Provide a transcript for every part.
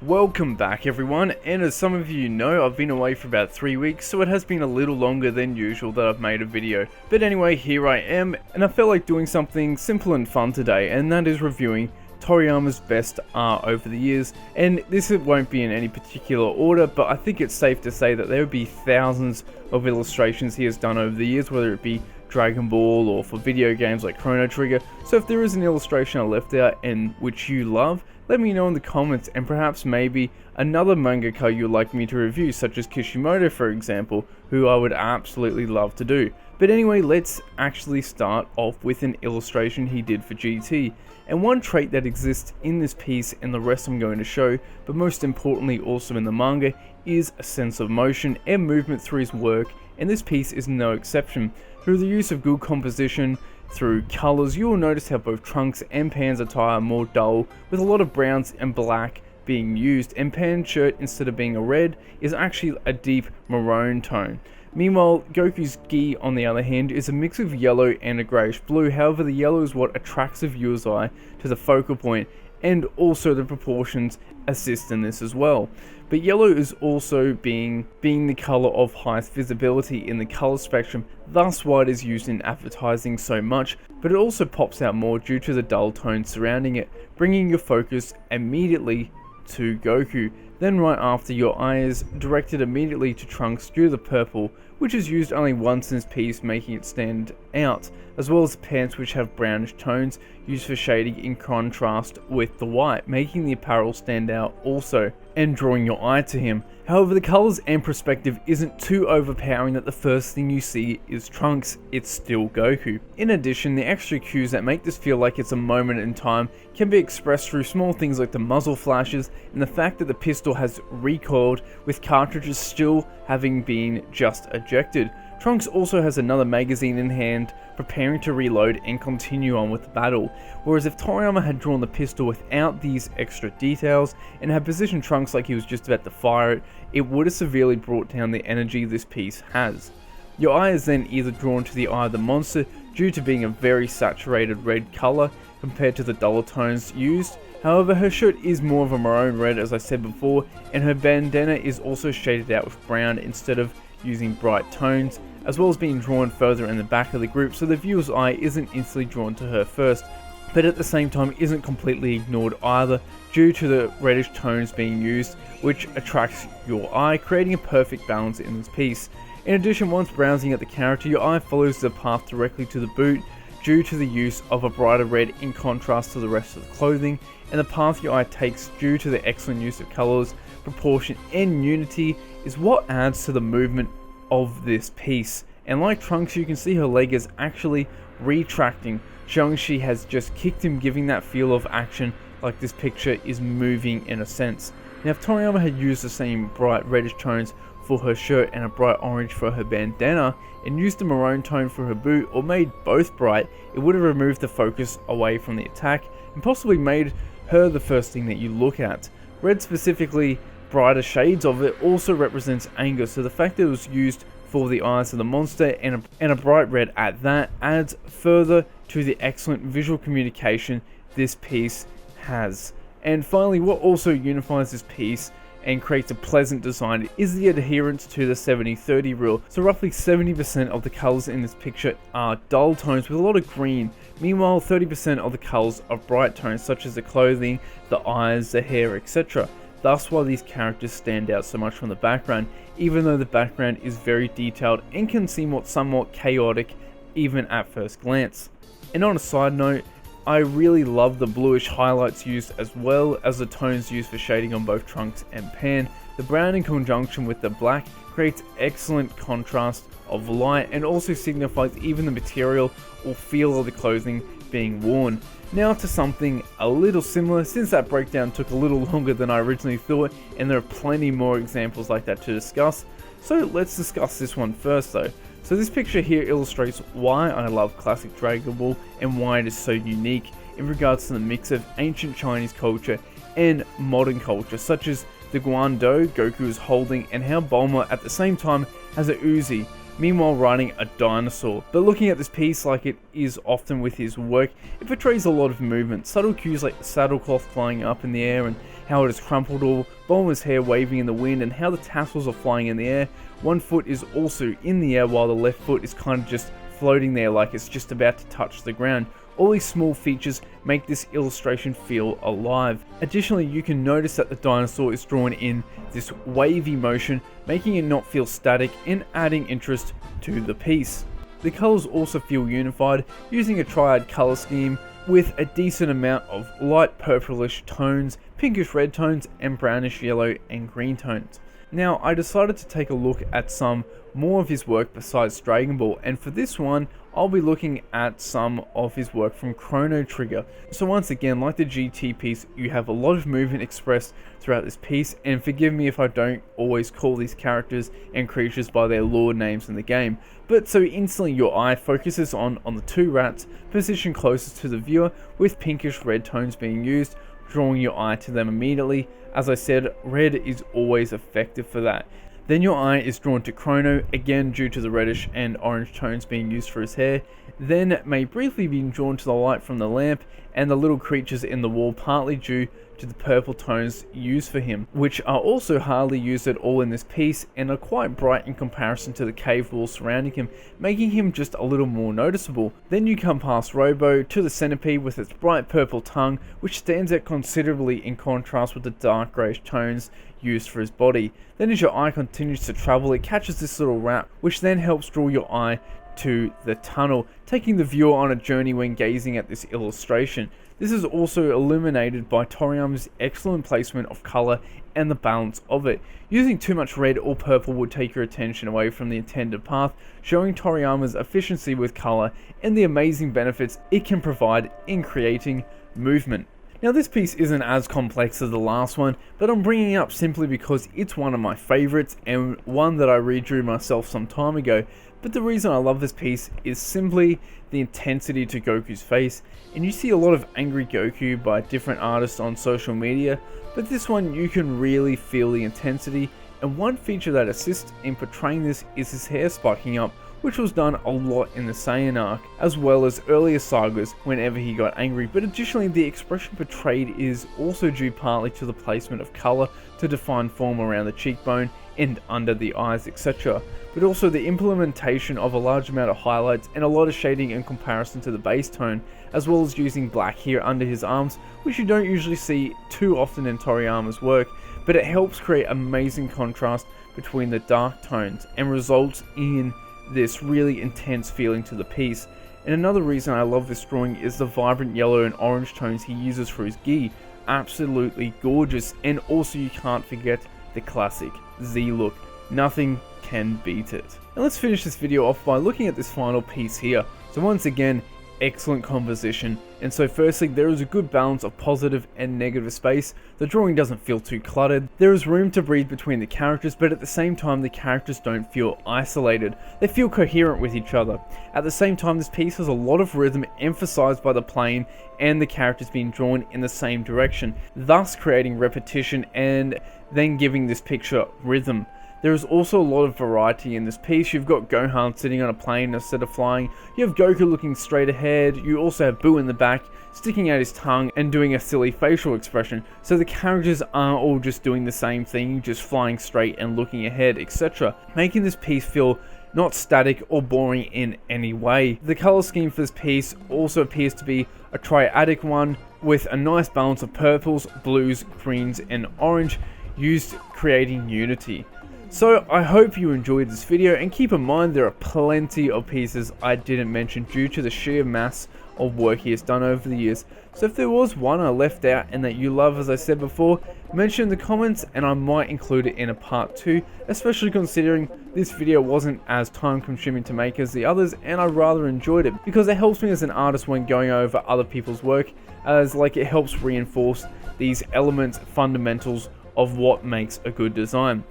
Welcome back everyone, and as some of you know, I've been away for about 3 weeks, so it has been a little longer than usual that I've made a video. But anyway, here I am, and I felt like doing something simple and fun today, and that is reviewing Toriyama's best art over the years. And this won't be in any particular order, but I think it's safe to say that there would be thousands of illustrations he has done over the years, whether it be Dragon Ball or for video games like Chrono Trigger. So if there is an illustration I left out and which you love, let me know in the comments, and perhaps maybe another mangaka you'd like me to review, such as Kishimoto for example, who I would absolutely love to do. But anyway, let's actually start off with an illustration he did for GT. And one trait that exists in this piece and the rest I'm going to show, but most importantly also in the manga, is a sense of motion and movement through his work, and this piece is no exception. Through the use of good composition, through colours, you will notice how both Trunks and Pan's attire are more dull, with a lot of browns and black being used, and Pan's shirt, instead of being a red, is actually a deep maroon tone. Meanwhile, Goku's gi, on the other hand, is a mix of yellow and a greyish blue. However, the yellow is what attracts the viewer's eye to the focal point, and also the proportions assist in this as well. But yellow is also being the colour of highest visibility in the colour spectrum, thus why it is used in advertising so much, but it also pops out more due to the dull tones surrounding it, bringing your focus immediately to Goku. Then right after, your eye is directed immediately to Trunks due to the purple, which is used only once in this piece, making it stand out, as well as the pants, which have brownish tones used for shading in contrast with the white, making the apparel stand out also, and drawing your eye to him. However, the colours and perspective isn't too overpowering that the first thing you see is Trunks, it's still Goku. In addition, the extra cues that make this feel like it's a moment in time can be expressed through small things like the muzzle flashes and the fact that the pistol has recoiled with cartridges still having been just ejected. Trunks also has another magazine in hand, preparing to reload and continue on with the battle, whereas if Toriyama had drawn the pistol without these extra details and had positioned Trunks like he was just about to fire it, it would have severely brought down the energy this piece has. Your eye is then either drawn to the eye of the monster due to being a very saturated red colour compared to the duller tones used. However, her shirt is more of a maroon red, as I said before, and her bandana is also shaded out with brown instead of using bright tones, as well as being drawn further in the back of the group, so the viewer's eye isn't instantly drawn to her first, but at the same time isn't completely ignored either due to the reddish tones being used, which attracts your eye, creating a perfect balance in this piece. In addition, once browsing at the character, your eye follows the path directly to the boot due to the use of a brighter red in contrast to the rest of the clothing, and the path your eye takes due to the excellent use of colours, proportion and unity is what adds to the movement of this piece. And like Trunks, you can see her leg is actually retracting, showing she has just kicked him, giving that feel of action like this picture is moving in a sense. Now if Toriyama had used the same bright reddish tones for her shirt and a bright orange for her bandana, and used the maroon tone for her boot, or made both bright, it would have removed the focus away from the attack and possibly made her the first thing that you look at. Red, specifically brighter shades of it, also represents anger, so the fact that it was used for the eyes of the monster and a bright red at that adds further to the excellent visual communication this piece has. And finally, what also unifies this piece and creates a pleasant design is the adherence to the 70-30 rule. So roughly 70% of the colours in this picture are dull tones with a lot of green. Meanwhile, 30% of the colours are bright tones, such as the clothing, the eyes, the hair, etc. Thus why these characters stand out so much from the background, even though the background is very detailed and can seem somewhat chaotic even at first glance. And on a side note, I really love the bluish highlights used, as well as the tones used for shading on both Trunks and Pan. The brown in conjunction with the black creates excellent contrast of light and also signifies even the material or feel of the clothing being worn. Now to something a little similar, since that breakdown took a little longer than I originally thought, and there are plenty more examples like that to discuss. So let's discuss this one first though. So this picture here illustrates why I love classic Dragon Ball and why it is so unique in regards to the mix of ancient Chinese culture and modern culture, such as the Guando Goku is holding, and how Bulma at the same time has a Uzi, meanwhile riding a dinosaur. But looking at this piece, like it is often with his work, it portrays a lot of movement, subtle cues like the saddlecloth flying up in the air and how it is crumpled, or Bulma's hair waving in the wind, and how the tassels are flying in the air. One foot is also in the air while the left foot is kind of just floating there like it's just about to touch the ground. All these small features make this illustration feel alive. Additionally, you can notice that the dinosaur is drawn in this wavy motion, making it not feel static and adding interest to the piece. The colors also feel unified, using a triad color scheme with a decent amount of light purplish tones, pinkish red tones, and brownish yellow and green tones. Now, I decided to take a look at some more of his work besides Dragon Ball, and for this one, I'll be looking at some of his work from Chrono Trigger. So once again, like the GT piece, you have a lot of movement expressed throughout this piece, and forgive me if I don't always call these characters and creatures by their lore names in the game, but so instantly your eye focuses on the two rats positioned closest to the viewer, with pinkish red tones being used, drawing your eye to them immediately. As I said, red is always effective for that. Then your eye is drawn to Chrono, again due to the reddish and orange tones being used for his hair. Then may briefly be drawn to the light from the lamp and the little creatures in the wall, partly due to the purple tones used for him, which are also hardly used at all in this piece and are quite bright in comparison to the cave walls surrounding him, making him just a little more noticeable. Then you come past Robo to the centipede with its bright purple tongue, which stands out considerably in contrast with the dark greyish tones used for his body. Then as your eye continues to travel, it catches this little rat, which then helps draw your eye to the tunnel, taking the viewer on a journey when gazing at this illustration. This is also illuminated by Toriyama's excellent placement of colour and the balance of it. Using too much red or purple would take your attention away from the intended path, showing Toriyama's efficiency with colour and the amazing benefits it can provide in creating movement. Now this piece isn't as complex as the last one, but I'm bringing it up simply because it's one of my favourites and one that I redrew myself some time ago. But the reason I love this piece is simply the intensity to Goku's face, and you see a lot of angry Goku by different artists on social media, but this one you can really feel the intensity, and one feature that assists in portraying this is his hair spiking up, which was done a lot in the Saiyan arc, as well as earlier sagas whenever he got angry. But additionally, the expression portrayed is also due partly to the placement of colour to define form around the cheekbone and under the eyes, etc. But also the implementation of a large amount of highlights and a lot of shading in comparison to the base tone, as well as using black here under his arms, which you don't usually see too often in Toriyama's work, but it helps create amazing contrast between the dark tones and results in this really intense feeling to the piece. And another reason I love this drawing is the vibrant yellow and orange tones he uses for his gi. Absolutely gorgeous, and also you can't forget the classic Z look. Nothing can beat it. And let's finish this video off by looking at this final piece here. So once again, excellent composition, and so firstly there is a good balance of positive and negative space. The drawing doesn't feel too cluttered, there is room to breathe between the characters, but at the same time the characters don't feel isolated, they feel coherent with each other. At the same time, this piece has a lot of rhythm emphasized by the plane and the characters being drawn in the same direction, thus creating repetition and then giving this picture rhythm. There is also a lot of variety in this piece. You've got Gohan sitting on a plane instead of flying, you have Goku looking straight ahead, you also have Boo in the back sticking out his tongue and doing a silly facial expression, so the characters aren't all just doing the same thing, just flying straight and looking ahead, etc. Making this piece feel not static or boring in any way. The colour scheme for this piece also appears to be a triadic one, with a nice balance of purples, blues, greens and orange used, creating unity. So I hope you enjoyed this video, and keep in mind there are plenty of pieces I didn't mention due to the sheer mass of work he has done over the years. So if there was one I left out and that you love, as I said before, mention in the comments and I might include it in a part 2, especially considering this video wasn't as time consuming to make as the others, and I rather enjoyed it because it helps me as an artist when going over other people's work, as like it helps reinforce these elements, fundamentals of what makes a good design.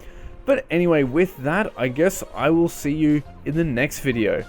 But anyway, with that, I guess I will see you in the next video.